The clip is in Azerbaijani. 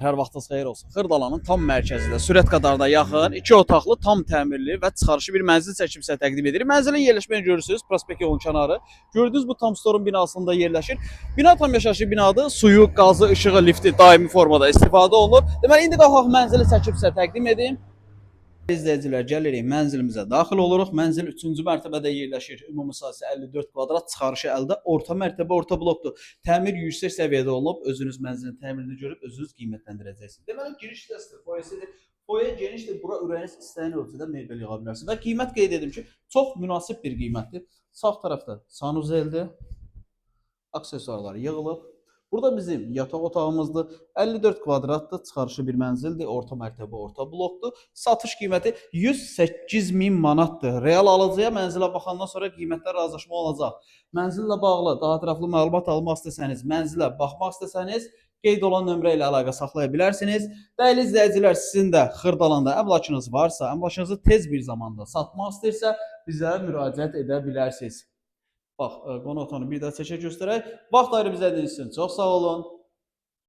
Hər vaxtınız xeyir olsun. Xırdalanın tam mərkəzində, sürət qadarına yaxın, 2 otaqlı, tam təmirli və çıxarışı bir mənzil çəkib sizə təqdim edirik. Mənzilin yerləşməni görürsünüz, prospekt yolun kənarı. Gördüyünüz bu tam storun binasında yerləşir. Bina tam yaşayışlı binadır. Suyu, qazı, işığı, lifti daimi formada istifadə olunur. Deməli, indi qalxaq mənzili çəkib sizə təqdim edeyim. İzləyicilər, gəlirik mənzilimizə daxil oluruq. Mənzil 3-cü mərtəbədə yerləşir. Ümumi sahəsi 54 kvadrat, çıxarışı əldə. Orta mərtəbə, orta blokdur. Təmir yüksək səviyyədə olunub. Özünüz mənzilin təmirini görüb özünüz qiymətləndirəcəksiniz. Deməli, giriş hissəsidir, foyesidir. Foye genişdir. Bura ürəyiniz istəyən ölçüdə mebel yığa bilərsiniz. Və qiymət qeyd edim ki, çox münasib bir qiymətdir. Sağ tərəfdə sanuzeldir. Aksesuarlar yığılıb. Burada bizim yataq otağımızdır. 54 kvadratdır, çıxarışı bir mənzildir. Orta mərtəbə, orta blokdur. Satış qiyməti 108 min manatdır. Real alıcıya mənzilə baxandan sonra qiymətlər razılaşma olacaq. Mənzillə bağlı daha ətraflı məlumat almaq istəsəniz, mənzilə baxmaq istəsəniz, qeyd olan nömrə ilə əlaqə saxlaya bilərsiniz. Dəyərli izləyicilər, sizin də Xırdalanda əmlakınız varsa, əmlakınızı tez bir zamanda satmaq istəyirsə, bizə müraciət edə bilərsiniz. Bax, qonaq otağını bir daha çəkə göstərək. Vaxt ayırıb izlədiyiniz üçün çox sağ olun.